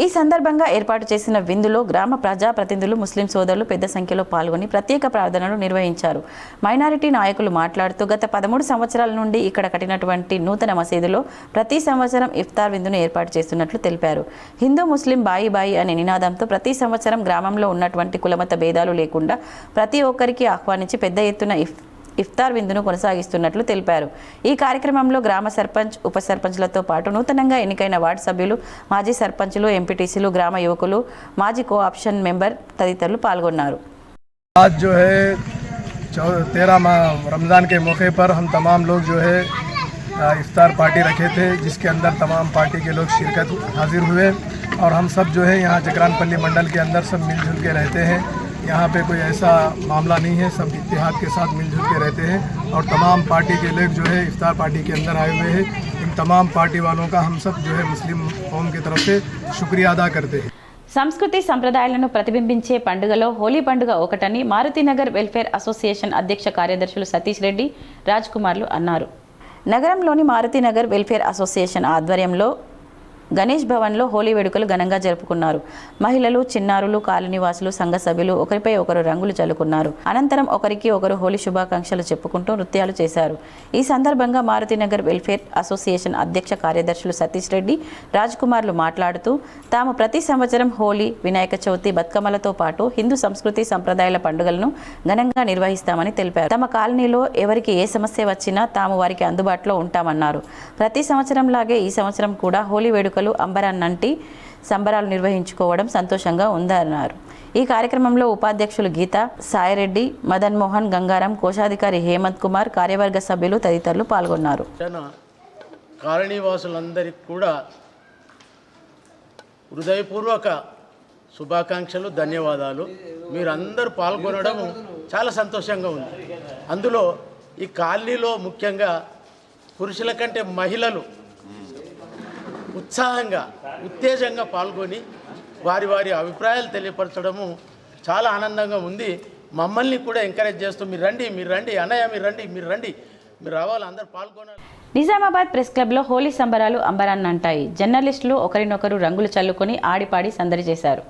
ఈ సందర్భంగా ఏర్పాటు చేసిన విందులో గ్రామ ప్రజాప్రతినిధులు, ముస్లిం సోదరులు పెద్ద సంఖ్యలో పాల్గొని ప్రత్యేక ప్రార్థనలు నిర్వహించారు. మైనారిటీ నాయకులు మాట్లాడుతూ గత 13 సంవత్సరాల నుండి ఇక్కడ కట్టినటువంటి నూతన మసీదులో ప్రతి సంవత్సరం ఇఫ్తార్ విందును ఏర్పాటు చేస్తున్నట్లు తెలిపారు. హిందూ ముస్లిం బాయి బాయి అనే నినాదంతో ప్రతి సంవత్సరం గ్రామంలో ఉన్నటువంటి కులమత భేదాలు లేకుండా ప్రతి ఒక్కరికి ఆహ్వానించి పెద్ద ఎత్తున ఇఫ్తార్ విందును కొనసాగిస్తున్నట్లు తెలిపారు. ఈ కార్యక్రమంలో గ్రామ సర్పంచ్, ఉప సర్పంచ్లతో పాటు నూతనంగా ఎన్నికైన వార్డు సభ్యులు, మాజీ సర్పంచులు, ఎంపీటీసీలు, గ్రామ యువకులు, మాజీ కోఆప్షన్ మెంబర్ తదితరులు పాల్గొన్నారు. आज जो है 13 रमज़ान के मौके पर हम तमाम लोग जो है इफ्तार पार्टी रखे थे, जिसके अंदर तमाम पार्टी के लोग शिरकत हाजिर हुए और हम सब जो है यहाँ जकरानपल्ली मंडल के अंदर सब मिलजुल के रहते हैं। यहाँ पे कोई ऐसा मामला नहीं है, सब इत्तेहाद के साथ मिलजुल के रहते हैं और तमाम पार्टी के लोग जो है इफ्तार पार्टी के अंदर आए हुए हैं। इन तमाम पार्टी वालों का हम सब जो है मुस्लिम कौम की तरफ से शुक्रिया अदा करते हैं। సంస్కృతి సంప్రదాయాలను ప్రతిబింబించే పండుగలో హోలీ పండుగ ఒకటని మారుతినగర్ వెల్ఫేర్ అసోసియేషన్ అధ్యక్ష కార్యదర్శులు సతీష్ రెడ్డి, రాజ్ కుమార్లు అన్నారు. నగరంలోని మారుతినగర్ వెల్ఫేర్ అసోసియేషన్ ఆధ్వర్యంలో గణేష్ భవన్లో హోలీ వేడుకలు ఘనంగా జరుపుకున్నారు. మహిళలు, చిన్నారులు, కాలనీవాసులు, సంఘ సభ్యులు ఒకరిపై ఒకరు రంగులు చల్లుకున్నారు. అనంతరం ఒకరికి ఒకరు హోలీ శుభాకాంక్షలు చెప్పుకుంటూ నృత్యాలు చేశారు. ఈ సందర్భంగా మారుతినగర్ వెల్ఫేర్ అసోసియేషన్ అధ్యక్ష కార్యదర్శులు సతీష్ రెడ్డి, రాజ్ కుమార్లు మాట్లాడుతూ తాము ప్రతి సంవత్సరం హోలీ, వినాయక చవితి, బతుకమ్మలతో పాటు హిందూ సంస్కృతి సంప్రదాయాల పండుగలను ఘనంగా నిర్వహిస్తామని తెలిపారు. తమ కాలనీలో ఎవరికి ఏ సమస్య వచ్చినా తాము వారికి అందుబాటులో ఉంటామన్నారు. ప్రతి సంవత్సరం లాగే ఈ సంవత్సరం కూడా హోలీ వేడుకలు అంబరాన్నంటి సంబరాలు నిర్వహించుకోవడం సంతోషంగా ఉందన్నారు. ఈ కార్యక్రమంలో ఉపాధ్యక్షులు గీత, సాయిరెడ్డి, మదన్ మోహన్, గంగారం, కోశాధికారి హేమంత్ కుమార్, కార్యవర్గ సభ్యులు తదితరులు పాల్గొన్నారు. కాలనీవాసులందరికీ కూడా హృదయపూర్వక శుభాకాంక్షలు, ధన్యవాదాలు. మీరందరూ పాల్గొనడం చాలా సంతోషంగా ఉంది. అందులో ఈ కాలనీలో ముఖ్యంగా పురుషుల కంటే మహిళలు ఉత్సాహంగా, ఉత్తేజంగా పాల్గొని వారి వారి అభిప్రాయాలు తెలియపరచడము చాలా ఆనందంగా ఉంది. మమ్మల్ని కూడా ఎంకరేజ్ చేస్తూ మీరు రండి అన్నయ్య, మీరు రండి, మీరు రావాలి, అందరూ పాల్గొనాలి. నిజామాబాద్ ప్రెస్ క్లబ్లో హోలీ సంబరాలు అంబరాన్నంటాయి. జర్నలిస్టులు ఒకరినొకరు రంగులు చల్లుకొని ఆడిపాడి సందడి చేశారు.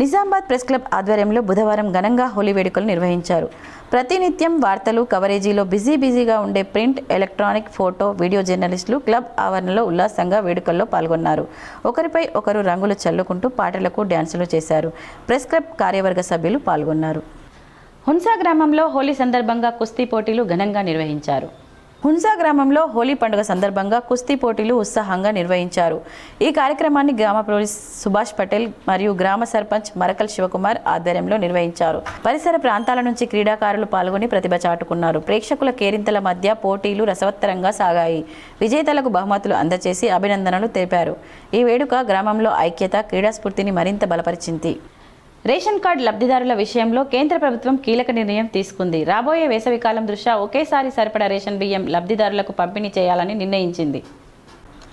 నిజామాబాద్ ప్రెస్ క్లబ్ ఆధ్వర్యంలో బుధవారం ఘనంగా హోలీ వేడుకలు నిర్వహించారు. ప్రతినిత్యం వార్తలు కవరేజీలో బిజీగా ఉండే ప్రింట్, ఎలక్ట్రానిక్, ఫోటో, వీడియో జర్నలిస్టులు క్లబ్ ఆవరణలో ఉల్లాసంగా వేడుకల్లో పాల్గొన్నారు. ఒకరిపై ఒకరు రంగులు చల్లుకుంటూ పాటలకు డ్యాన్సులు చేశారు. ప్రెస్ క్లబ్ కార్యవర్గ సభ్యులు పాల్గొన్నారు. హున్సా గ్రామంలో హోలీ సందర్భంగా కుస్తీ పోటీలు ఘనంగా నిర్వహించారు. హున్సా గ్రామంలో హోలీ పండుగ సందర్భంగా కుస్తీ పోటీలు ఉత్సాహంగా నిర్వహించారు. ఈ కార్యక్రమాన్ని గ్రామ పోలీస్ సుభాష్ పటేల్ మరియు గ్రామ సర్పంచ్ మరకల్ శివకుమార్ ఆధ్వర్యంలో నిర్వహించారు. పరిసర ప్రాంతాల నుంచి క్రీడాకారులు పాల్గొని ప్రతిభ చాటుకున్నారు. ప్రేక్షకుల కేరింతల మధ్య పోటీలు రసవత్తరంగా సాగాయి. విజేతలకు బహుమతులు అందజేసి అభినందనలు తెలిపారు. ఈ వేడుక గ్రామంలో ఐక్యత, క్రీడాస్ఫూర్తిని మరింత బలపరిచింది. రేషన్ కార్డు లబ్ధిదారుల విషయంలో కేంద్ర ప్రభుత్వం కీలక నిర్ణయం తీసుకుంది. రాబోయే వేసవికాలం దృష్ట్యా ఒకేసారి సరిపడా రేషన్ బియ్యం లబ్ధిదారులకు పంపిణీ చేయాలని నిర్ణయించింది.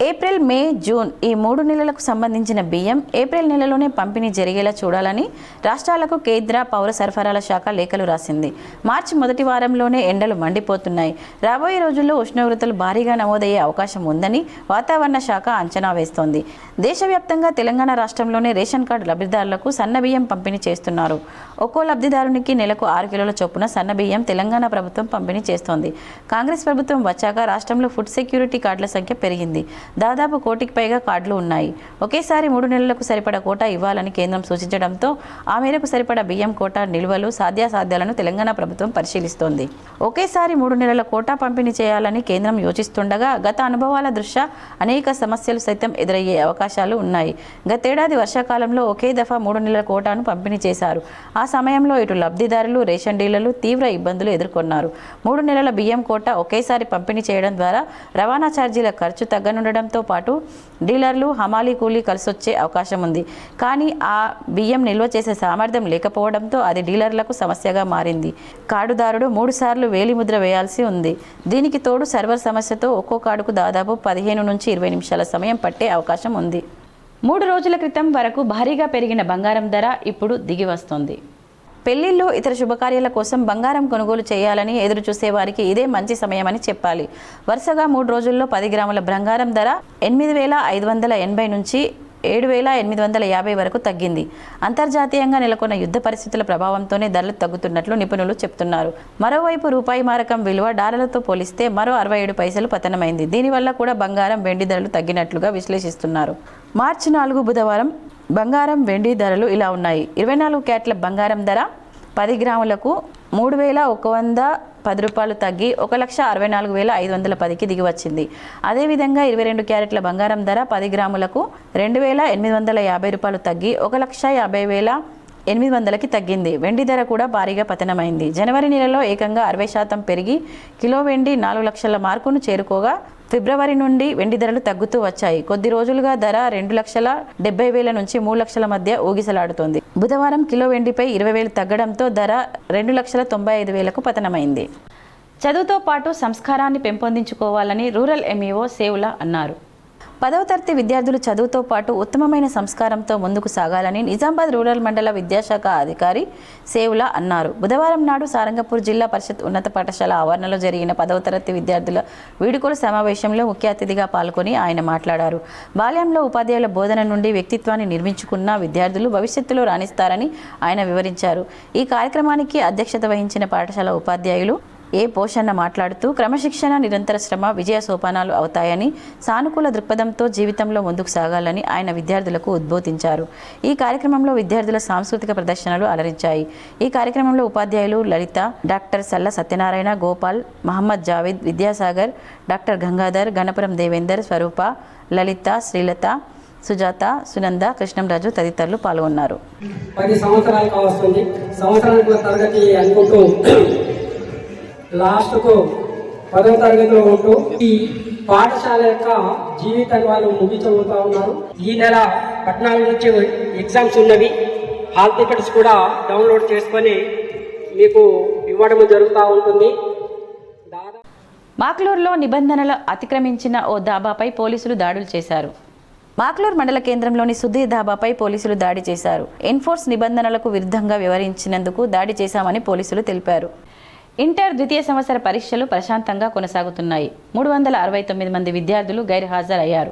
ఏప్రిల్, మే, జూన్ ఈ 3 నెలలకు సంబంధించిన బియ్యం ఏప్రిల్ నెలలోనే పంపిణీ జరిగేలా చూడాలని రాష్ట్రాలకు కేంద్ర పౌర సరఫరాల శాఖ లేఖలు రాసింది. మార్చి మొదటి వారంలోనే ఎండలు మండిపోతున్నాయి. రాబోయే రోజుల్లో ఉష్ణోగ్రతలు భారీగా నమోదయ్యే అవకాశం ఉందని వాతావరణ శాఖ అంచనా వేస్తోంది. దేశవ్యాప్తంగా తెలంగాణ రాష్ట్రంలోనే రేషన్ కార్డు లబ్ధిదారులకు సన్న బియ్యం పంపిణీ చేస్తున్నారు. ఒక్కో లబ్ధిదారునికి నెలకు 6 కిలోల చొప్పున సన్న బియ్యం తెలంగాణ ప్రభుత్వం పంపిణీ చేస్తోంది. కాంగ్రెస్ ప్రభుత్వం వచ్చాక రాష్ట్రంలో ఫుడ్ సెక్యూరిటీ కార్డుల సంఖ్య పెరిగింది. దాదాపు 1 కోటికి పైగా కార్డులు ఉన్నాయి. ఒకేసారి 3 నెలలకు సరిపడా కోటా ఇవ్వాలని కేంద్రం సూచించడంతో ఆ మేరకు సరిపడా బియ్యం కోటా నిల్వలు, సాధ్యాసాధ్యాలను తెలంగాణ ప్రభుత్వం పరిశీలిస్తోంది. ఒకేసారి 3 నెలల కోటా పంపిణీ చేయాలని కేంద్రం యోచిస్తుండగా గత అనుభవాల దృష్ట్యా అనేక సమస్యలు సైతం ఎదురయ్యే అవకాశాలు ఉన్నాయి. గతేడాది వర్షాకాలంలో ఒకే దఫా 3 నెలల కోటాను పంపిణీ చేశారు. ఆ సమయంలో ఇటు లబ్ధిదారులు, రేషన్ డీలర్లు తీవ్ర ఇబ్బందులు ఎదుర్కొన్నారు. 3 నెలల బియ్యం కోటా ఒకేసారి పంపిణీ చేయడం ద్వారా రవాణా ఛార్జీల ఖర్చు తగ్గనుండడంతో పాటు డీలర్లు, హమాలీ కూలీ కలిసొచ్చే అవకాశం ఉంది. కానీ ఆ బియ్యం నిల్వ చేసే సామర్థ్యం లేకపోవడంతో అది డీలర్లకు సమస్యగా మారింది. కార్డుదారుడు 3 సార్లు వేలిముద్ర వేయాల్సి ఉంది. దీనికి తోడు సర్వర్ సమస్యతో ఒక్కో కార్డుకు దాదాపు 15 నుంచి 20 నిమిషాల సమయం పట్టే అవకాశం ఉంది. 3 రోజుల క్రితం వరకు భారీగా పెరిగిన బంగారం ధర ఇప్పుడు దిగి వస్తోంది. పెళ్లిళ్ళు, ఇతర శుభకార్యాల కోసం బంగారం కొనుగోలు చేయాలని ఎదురు చూసే వారికి ఇదే మంచి సమయమని చెప్పాలి. వరుసగా 3 రోజుల్లో 10 గ్రాముల బంగారం ధర 8,580 నుంచి 7,850 వరకు తగ్గింది. అంతర్జాతీయంగా నెలకొన్న యుద్ధ పరిస్థితుల ప్రభావంతోనే ధరలు తగ్గుతున్నట్లు నిపుణులు చెప్తున్నారు. మరోవైపు రూపాయి మారకం విలువ డాలర్లతో పోలిస్తే మరో 67 పైసలు పతనమైంది. దీనివల్ల కూడా బంగారం, వెండి ధరలు తగ్గినట్లుగా విశ్లేషిస్తున్నారు. మార్చి 4 బుధవారం బంగారం, వెండి ధరలు ఇలా ఉన్నాయి. 24 క్యారెట్ల బంగారం ధర 10 గ్రాములకు 3,110 రూపాయలు తగ్గి 1,64,510కి దిగి వచ్చింది. అదేవిధంగా 22 క్యారెట్ల బంగారం ధర 10 గ్రాములకు 2,850 రూపాయలు తగ్గి 1,50,800కి తగ్గింది. వెండి ధర కూడా భారీగా పతనమైంది. జనవరి నెలలో ఏకంగా 60% పెరిగి కిలో వెండి 4 లక్షల మార్కును చేరుకోగా ఫిబ్రవరి నుండి వెండి ధరలు తగ్గుతూ వచ్చాయి. కొద్ది రోజులుగా ధర 2,70,000 నుంచి 3 లక్షల మధ్య ఊగిసలాడుతోంది. బుధవారం కిలో వెండిపై 20,000 తగ్గడంతో ధర 2,95,000కు పతనమైంది. చదువుతో పాటు సంస్కారాన్ని పెంపొందించుకోవాలని రూరల్ ఎంఈఓ సేవుల అన్నారు. 10వ తరగతి విద్యార్థులు చదువుతో పాటు ఉత్తమమైన సంస్కారంతో ముందుకు సాగాలని నిజామాబాద్ రూరల్ మండల విద్యాశాఖ అధికారి సేవుల అన్నారు. బుధవారం నాడు సారంగపూర్ జిల్లా పరిషత్ ఉన్నత పాఠశాల ఆవరణలో జరిగిన 10వ తరగతి విద్యార్థుల వీడుకోలు సమావేశంలో ముఖ్య అతిథిగా పాల్గొని ఆయన మాట్లాడారు. బాల్యంలో ఉపాధ్యాయుల బోధన నుండి వ్యక్తిత్వాన్ని నిర్మించుకున్న విద్యార్థులు భవిష్యత్తులో రాణిస్తారని ఆయన వివరించారు. ఈ కార్యక్రమానికి అధ్యక్షత వహించిన పాఠశాల ఉపాధ్యాయులు ఏ పోషన్న మాట్లాడుతూ క్రమశిక్షణ, నిరంతర శ్రమ విజయ సోపానాలు అవుతాయని, సానుకూల దృక్పథంతో జీవితంలో ముందుకు సాగాలని ఆయన విద్యార్థులకు ఉద్బోధించారు. ఈ కార్యక్రమంలో విద్యార్థుల సాంస్కృతిక ప్రదర్శనలు అలరించాయి. ఈ కార్యక్రమంలో ఉపాధ్యాయులు లలిత, డాక్టర్ సల్ల సత్యనారాయణ, గోపాల్, మహమ్మద్ జావేద్, విద్యాసాగర్, డాక్టర్ గంగాధర్, గణపురం దేవేందర్, స్వరూప, లలిత, శ్రీలత, సుజాత, సునంద, కృష్ణంరాజు తదితరులు పాల్గొన్నారు. 10 సంవత్సరాలు కావస్తుంది. సంవత్సరానికి తరగతి అనుకుంటూ లాస్ట్కు 10వ తరగతిలో ఉంటూ ఈ పాఠశాల యొక్క జీవితాన్ని వాళ్ళు ముగించబోతా ఉన్నారు. ఈ నెల 14 నుంచి ఎగ్జామ్స్ ఉన్నవి. హాల్ టికెట్స్ కూడా డౌన్లోడ్ చేసుకొని మీకు ఇవ్వడం జరుగుతూ ఉంటుంది. మాక్లూరులో నిబంధనలు అతిక్రమించిన ఓ దాబాపై పోలీసులు దాడులు చేశారు. మాక్లూరు మండల కేంద్రంలోని సుధీర్ ధాబాపై పోలీసులు దాడి చేశారు. ఎన్ఫోర్స్ నిబంధనలకు విరుద్ధంగా వ్యవహరించినందుకు దాడి చేశామని పోలీసులు తెలిపారు. ఇంటర్ ద్వితీయ సంవత్సర పరీక్షలు ప్రశాంతంగా కొనసాగుతున్నాయి. 369 మంది విద్యార్థులు గైర్హాజరయ్యారు.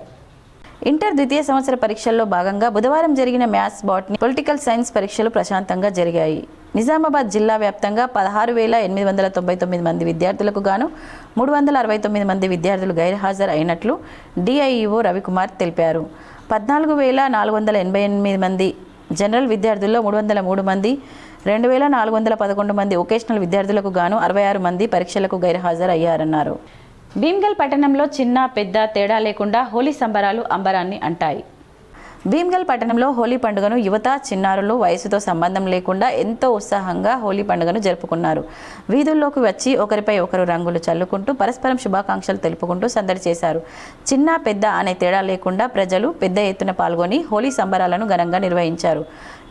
ఇంటర్ ద్వితీయ సంవత్సర పరీక్షల్లో భాగంగా బుధవారం జరిగిన మ్యాథ్స్, బాటనీ, పొలిటికల్ సైన్స్ పరీక్షలు ప్రశాంతంగా జరిగాయి. నిజామాబాద్ జిల్లా వ్యాప్తంగా 16,899 మంది విద్యార్థులకు గాను 369 మంది విద్యార్థులు గైర్హాజరు అయినట్లు డిఐఈఓ రవికుమార్ తెలిపారు. 14,488 మంది జనరల్ విద్యార్థుల్లో 303 మంది, 2,411 మంది వొకేషనల్ విద్యార్థులకు గాను 66 మంది పరీక్షలకు గైర్హాజరు అయ్యారన్నారు. భీమ్గల్ పట్టణంలో చిన్న పెద్ద తేడా లేకుండా హోలీ సంబరాలు అంబరాన్ని అంటాయి. భీమ్గల్ పట్టణంలో హోలీ పండుగను యువత, చిన్నారులు వయసుతో సంబంధం లేకుండా ఎంతో ఉత్సాహంగా హోలీ పండుగను జరుపుకున్నారు. వీధుల్లోకి వచ్చి ఒకరిపై ఒకరు రంగులు చల్లుకుంటూ పరస్పరం శుభాకాంక్షలు తెలుపుకుంటూ సందడి చేశారు. చిన్న పెద్ద అనే తేడా లేకుండా ప్రజలు పెద్ద ఎత్తున పాల్గొని హోలీ సంబరాలను ఘనంగా నిర్వహించారు.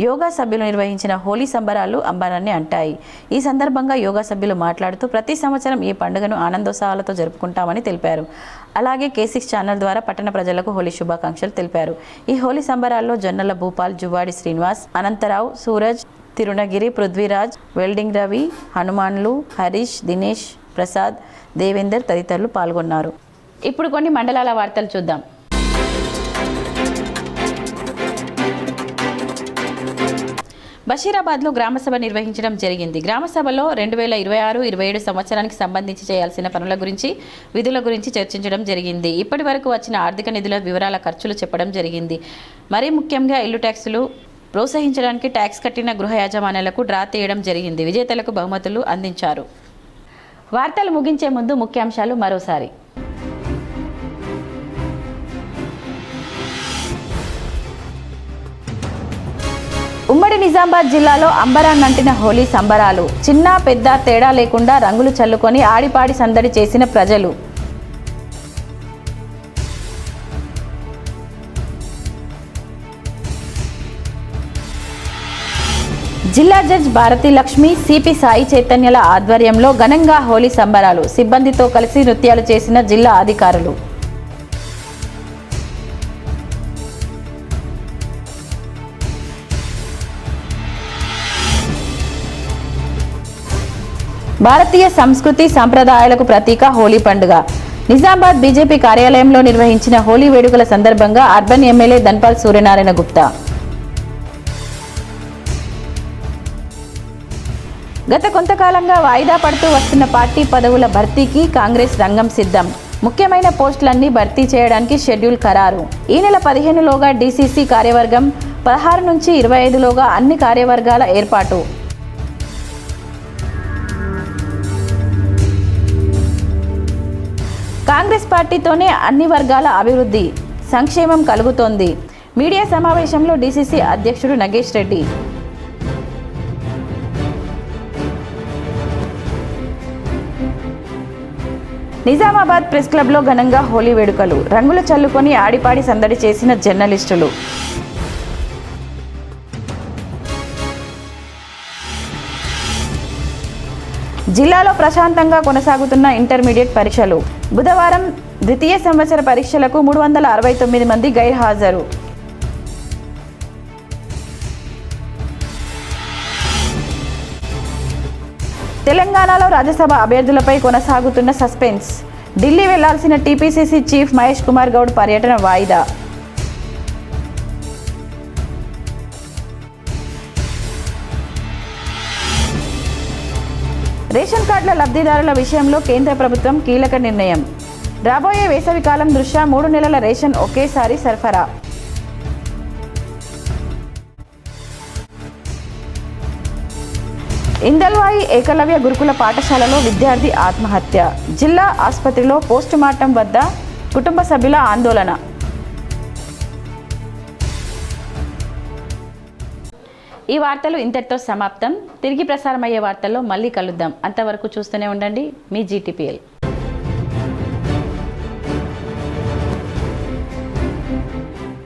యోగా సభ్యులు నిర్వహించిన హోలీ సంబరాలు అంబరాన్ని అంటాయి. ఈ సందర్భంగా యోగా సభ్యులు మాట్లాడుతూ ప్రతి సంవత్సరం ఈ పండుగను ఆనందోత్సాహాలతో జరుపుకుంటామని తెలిపారు. అలాగే K6 ఛానల్ ద్వారా పట్టణ ప్రజలకు హోలీ శుభాకాంక్షలు తెలిపారు. ఈ హోలీ సంబరాల్లో జొన్నల భూపాల్, జువాడి శ్రీనివాస్, అనంతరావు, సూరజ్, తిరుణగిరి, పృథ్వీరాజ్, వెల్డింగ్ రవి, హనుమాన్లు, హరీష్, దినేష్, ప్రసాద్, దేవేందర్ తదితరులు పాల్గొన్నారు. ఇప్పుడు కొన్ని మండలాల వార్తలు చూద్దాం. బషీరాబాద్లో గ్రామసభ నిర్వహించడం జరిగింది. గ్రామసభలో 2026-27 సంవత్సరానికి సంబంధించి చేయాల్సిన పనుల గురించి, విధుల గురించి చర్చించడం జరిగింది. ఇప్పటి వరకు వచ్చిన ఆర్థిక నిధుల వివరాల ఖర్చులు చెప్పడం జరిగింది. మరీ ముఖ్యంగా ఇల్లు ట్యాక్సులు ప్రోత్సహించడానికి ట్యాక్స్ కట్టిన గృహ యాజమాన్యాలకు డ్రా తీయడం జరిగింది. విజేతలకు బహుమతులు అందించారు. వార్తలు ముగించే ముందు ముఖ్యాంశాలు మరోసారి. ఉమ్మడి నిజామాబాద్ జిల్లాలో అంబరాన్నంటిన హోలీ సంబరాలు. చిన్న పెద్ద తేడా లేకుండా రంగులు చల్లుకొని ఆడిపాడి సందడి చేసిన ప్రజలు. జిల్లా జడ్జ్ భారతీ లక్ష్మి, సిపి సాయి చైతన్యల ఆధ్వర్యంలో ఘనంగా హోలీ సంబరాలు. సిబ్బందితో కలిసి నృత్యాలు చేసిన జిల్లా అధికారులు. భారతీయ సంస్కృతి సంప్రదాయాలకు ప్రతీక హోలీ పండుగ. నిజామాబాద్ బీజేపీ కార్యాలయంలో నిర్వహించిన హోలీ వేడుకల సందర్భంగా అర్బన్ ఎమ్మెల్యే ధన్పాల్ సూర్యనారాయణ గుప్తా గత కొంతకాలంగా వాయిదా పడుతూ వస్తున్న పార్టీ పదవుల భర్తీకి కాంగ్రెస్ రంగం సిద్ధం. ముఖ్యమైన పోస్టులన్నీ భర్తీ చేయడానికి షెడ్యూల్ ఖరారు. ఈ నెల 15లోగా డీసీసీ కార్యవర్గం, 16 నుంచి 25లోగా అన్ని కార్యవర్గాల ఏర్పాటు. కాంగ్రెస్ పార్టీతోనే అన్ని వర్గాల అభివృద్ధి, సంక్షేమం కలుగుతోంది. మీడియా సమావేశంలో డీసీసీ అధ్యక్షుడు నగేష్ రెడ్డి. నిజామాబాద్ ప్రెస్ క్లబ్లో ఘనంగా హోలీ వేడుకలు, రంగులు చల్లుకొని ఆడిపాడి సందడి చేసిన జర్నలిస్టులు. జిల్లాలో ప్రశాంతంగా కొనసాగుతున్న ఇంటర్మీడియట్ పరీక్షలు. బుధవారం ద్వితీయ సంవత్సర పరీక్షలకు 369 మంది గైర్హాజరు. తెలంగాణలో రాజ్యసభ అభ్యర్థులపై కొనసాగుతున్న సస్పెన్స్. ఢిల్లీ వెళ్లాల్సిన టీపీసీసీ చీఫ్ మహేష్ కుమార్ గౌడ్ పర్యటన వాయిదా. రేషన్ కార్డుల లబ్ధిదారుల విషయంలో కేంద్ర ప్రభుత్వం కీలక నిర్ణయం. రాబోయే వేసవికాలం దృష్ట్యా 3 నెలల రేషన్ ఒకేసారి సరఫరా. ఇందల్వాయి ఏకలవ్య గురుకుల పాఠశాలలో విద్యార్థి ఆత్మహత్య. జిల్లా ఆసుపత్రిలో పోస్టుమార్టం వద్ద కుటుంబ సభ్యుల ఆందోళన. ఈ వార్తలు ఇంతటితో సమాప్తం. తిరిగి ప్రసారమయ్యే వార్తల్లో మళ్ళీ కలుద్దాం. అంతవరకు చూస్తూనే ఉండండి మీ జీటీపీఎల్.